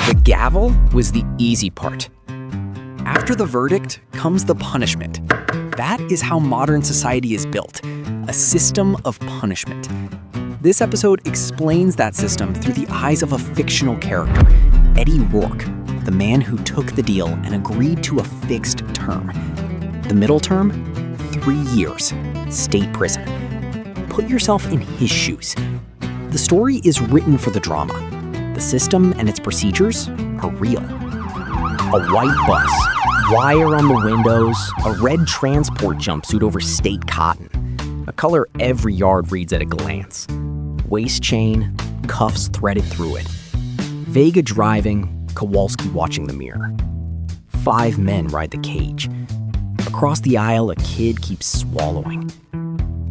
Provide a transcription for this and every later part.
The gavel was the easy part. After the verdict comes the punishment. That is how modern society is built, a system of punishment. This episode explains that system through the eyes of a fictional character, Eddie Rourke, the man who took the deal and agreed to a fixed term. The middle term? 3 years, state prison. Put yourself in his shoes. The story is written for the drama. The system and its procedures are real. A white bus, wire on the windows, a red transport jumpsuit over state cotton. A color every yard reads at a glance. Waist chain, cuffs threaded through it. Vega driving, Kowalski watching the mirror. 5 men ride the cage. Across the aisle, a kid keeps swallowing.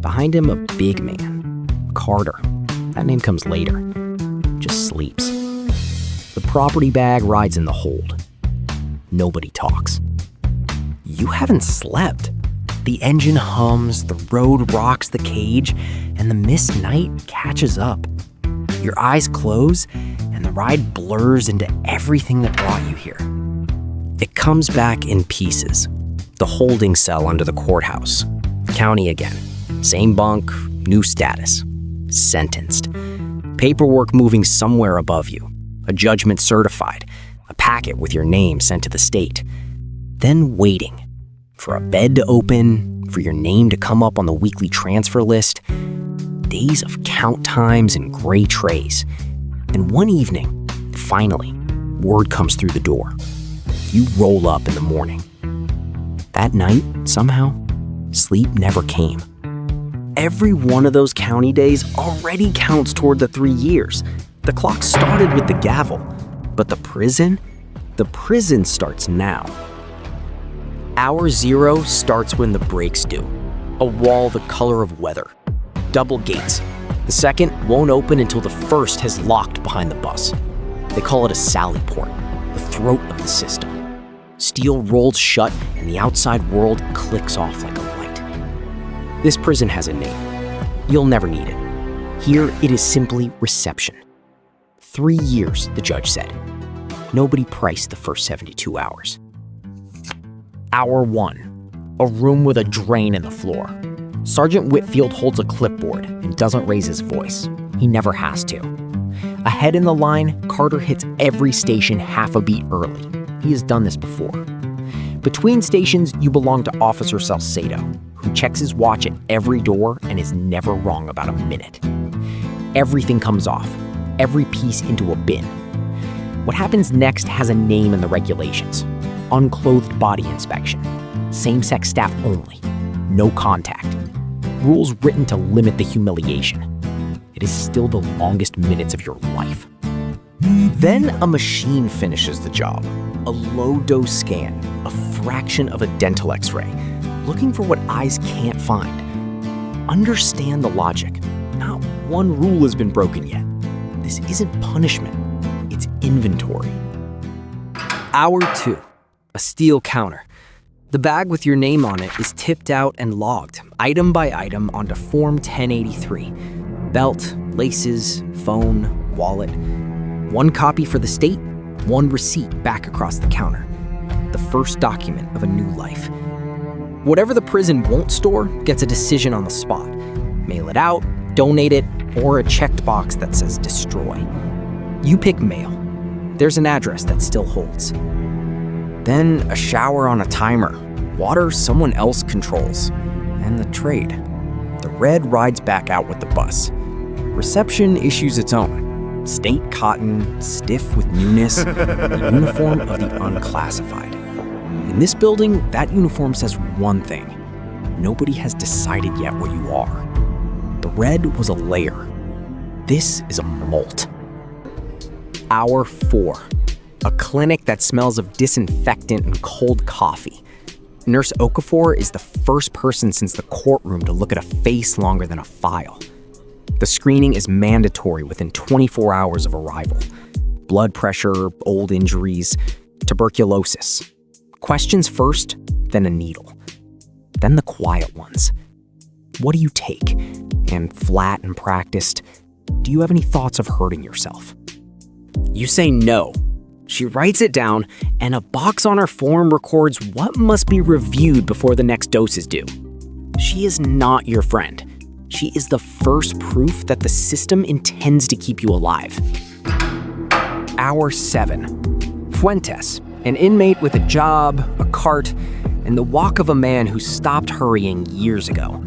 Behind him, a big man, Carter. That name comes later. Just sleeps. The property bag rides in the hold. Nobody talks. You haven't slept. The engine hums, the road rocks the cage, and the mist night catches up. Your eyes close, and the ride blurs into everything that brought you here. It comes back in pieces. The holding cell under the courthouse. County again. Same bunk, new status. Sentenced. Paperwork moving somewhere above you. A judgment certified. A packet with your name sent to the state. Then waiting. For a bed to open, for your name to come up on the weekly transfer list. Days of count times and gray trays. And one evening, finally, word comes through the door. You roll up in the morning. That night, somehow, sleep never came. Every one of those county days already counts toward the 3 years. The clock started with the gavel. But the prison starts now. Hour 0 starts when the brakes do. A wall the color of weather. Double gates. The second won't open until the first has locked behind the bus. They call it a sally port, the throat of the system. Steel rolls shut and the outside world clicks off like a light. This prison has a name. You'll never need it. Here it is simply reception. 3 years, the judge said. Nobody priced the first 72 hours. Hour 1. A room with a drain in the floor. Sergeant Whitfield holds a clipboard and doesn't raise his voice. He never has to. Ahead in the line, Carter hits every station half a beat early. He has done this before. Between stations, you belong to Officer Salcedo, who checks his watch at every door and is never wrong about a minute. Everything comes off, every piece into a bin. What happens next has a name in the regulations. Unclothed body inspection. Same-sex staff only. No contact. Rules written to limit the humiliation. It is still the longest minutes of your life. Then a machine finishes the job. A low-dose scan, a fraction of a dental x-ray, looking for what eyes can't find. Understand the logic. Not one rule has been broken yet. This isn't punishment. It's inventory. Hour 2. A steel counter. The bag with your name on it is tipped out and logged, item by item, onto Form 1083. Belt, laces, phone, wallet. 1 copy for the state, 1 receipt back across the counter. The first document of a new life. Whatever the prison won't store gets a decision on the spot. Mail it out, donate it, or a checked box that says destroy. You pick mail. There's an address that still holds. Then a shower on a timer. Water someone else controls. And the trade. The red rides back out with the bus. Reception issues its own. State cotton, stiff with newness, the uniform of the unclassified. In this building, that uniform says one thing. Nobody has decided yet what you are. The red was a layer. This is a molt. Hour 4. A clinic that smells of disinfectant and cold coffee. Nurse Okafor is the first person since the courtroom to look at a face longer than a file. The screening is mandatory within 24 hours of arrival. Blood pressure, old injuries, tuberculosis. Questions first, then a needle. Then the quiet ones. What do you take? And flat and practiced, do you have any thoughts of hurting yourself? You say no. She writes it down, and a box on her form records what must be reviewed before the next dose is due. She is not your friend. She is the first proof that the system intends to keep you alive. Hour 7. Fuentes, an inmate with a job, a cart, and the walk of a man who stopped hurrying years ago.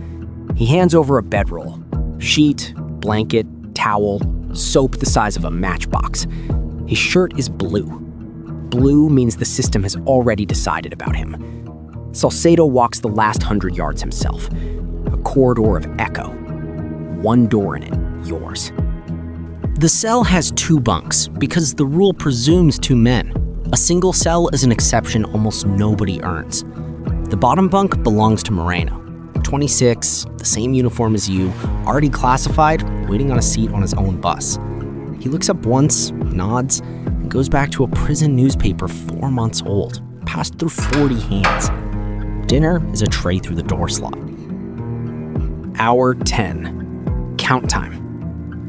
He hands over a bedroll. Sheet, blanket, towel, soap the size of a matchbox. His shirt is blue. Blue means the system has already decided about him. Salcedo walks the last 100 yards himself. A corridor of echo. One door in it, yours. The cell has 2 bunks because the rule presumes 2 men. A single cell is an exception almost nobody earns. The bottom bunk belongs to Moreno. 26, the same uniform as you, already classified, waiting on a seat on his own bus. He looks up once, nods, and goes back to a prison newspaper 4 months old, passed through 40 hands. Dinner is a tray through the door slot. Hour 10. Count time.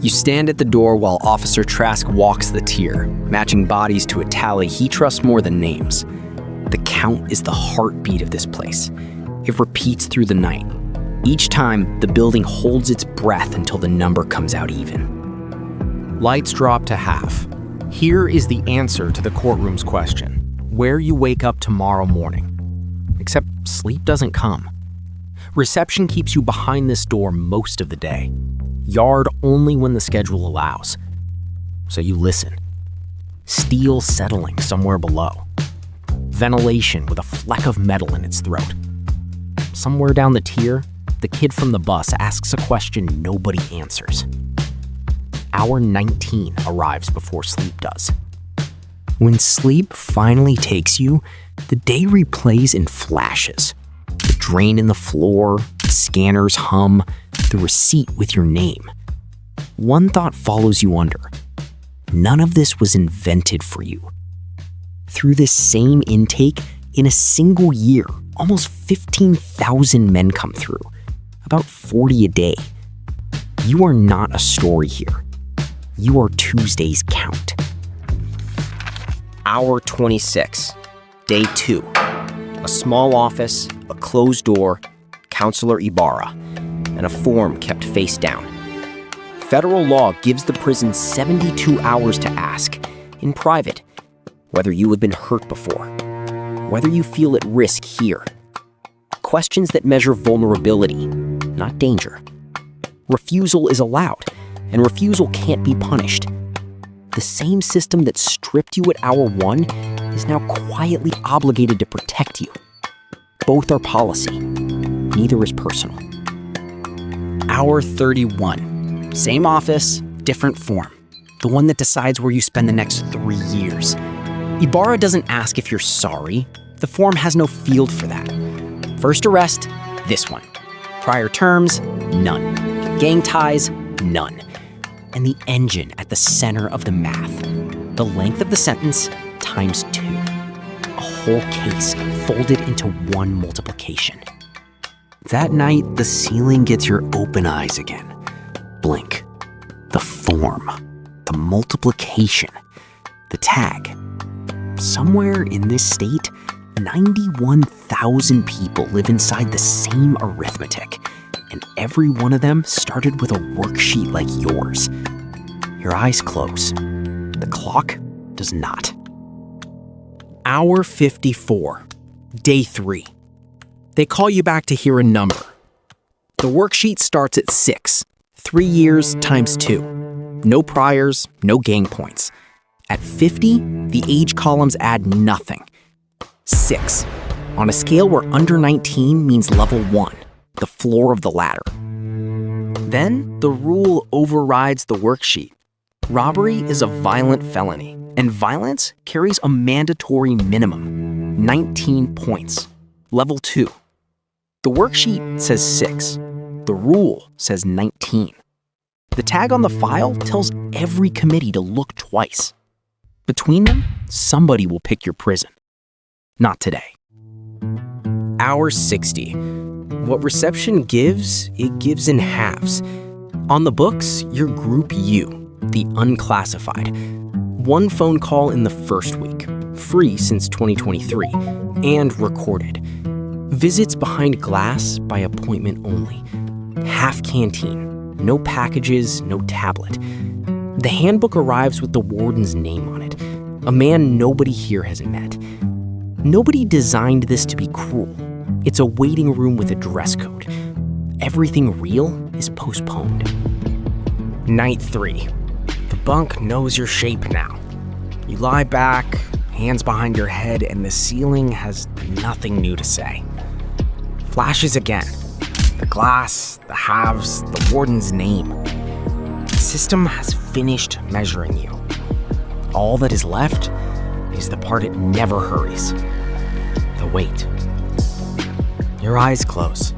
You stand at the door while Officer Trask walks the tier, matching bodies to a tally he trusts more than names. The count is the heartbeat of this place. It repeats through the night. Each time, the building holds its breath until the number comes out even. Lights drop to half. Here is the answer to the courtroom's question: where you wake up tomorrow morning. Except sleep doesn't come. Reception keeps you behind this door most of the day. Yard only when the schedule allows. So you listen. Steel settling somewhere below. Ventilation with a fleck of metal in its throat. Somewhere down the tier, the kid from the bus asks a question nobody answers. Hour 19 arrives before sleep does. When sleep finally takes you, the day replays in flashes. The drain in the floor, the scanners hum, the receipt with your name. One thought follows you under. None of this was invented for you. Through this same intake, in a single year, almost 15,000 men come through, about 40 a day. You are not a story here. You are Tuesday's count. Hour 26, day 2. A small office, a closed door, Counselor Ibarra, and a form kept face down. Federal law gives the prison 72 hours to ask, in private, whether you have been hurt before, whether you feel at risk here. Questions that measure vulnerability, not danger. Refusal is allowed, and refusal can't be punished. The same system that stripped you at hour 1 is now quietly obligated to protect you. Both are policy. Neither is personal. Hour 31. Same office, different form. The one that decides where you spend the next 3 years. Ibarra doesn't ask if you're sorry. The form has no field for that. First arrest, this one. Prior terms, none. Gang ties, none. And the engine at the center of the math. The length of the sentence times 2. A whole case folded into one multiplication. That night, the ceiling gets your open eyes again. Blink. The form. The multiplication. The tag. Somewhere in this state, 91,000 people live inside the same arithmetic, and every one of them started with a worksheet like yours. Your eyes close. The clock does not. Hour 54, day 3. They call you back to hear a number. The worksheet starts at 6, 3 years times 2. No priors, no gang points. At 50, the age columns add nothing. 6, on a scale where under 19 means level 1, the floor of the ladder. Then the rule overrides the worksheet. Robbery is a violent felony, and violence carries a mandatory minimum, 19 points, level 2. The worksheet says 6. The rule says 19. The tag on the file tells every committee to look twice. Between them, somebody will pick your prison. Not today. Hour 60. What reception gives, it gives in halves. On the books, you're Group U, the unclassified. One phone call in the first week, free since 2023, and recorded. Visits behind glass by appointment only. Half canteen, no packages, no tablet. The handbook arrives with the warden's name on it, a man nobody here has met. Nobody designed this to be cruel. It's a waiting room with a dress code. Everything real is postponed. Night 3. The bunk knows your shape now. You lie back, hands behind your head, and the ceiling has nothing new to say. Flashes again. The glass, the halves, the warden's name. The system has finished measuring you. All that is left is the part it never hurries. The wait. Your eyes close.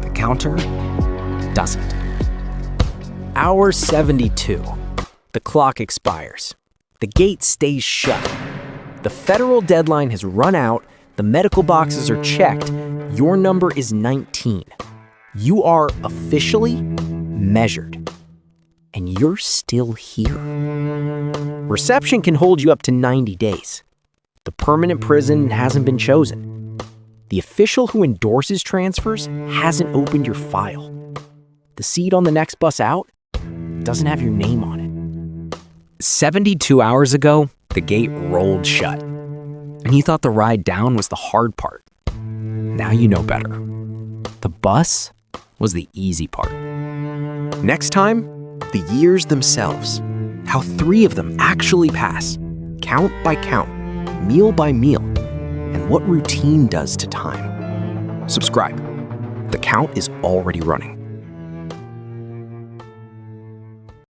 The counter doesn't. Hour 72. The clock expires. The gate stays shut. The federal deadline has run out. The medical boxes are checked. Your number is 19. You are officially measured. And you're still here. Reception can hold you up to 90 days. The permanent prison hasn't been chosen. The official who endorses transfers hasn't opened your file. The seat on the next bus out doesn't have your name on it. 72 hours ago, the gate rolled shut. And you thought the ride down was the hard part. Now you know better. The bus was the easy part. Next time, the years themselves. How 3 of them actually pass, count by count, meal by meal, and what routine does to time. Subscribe. The count is already running.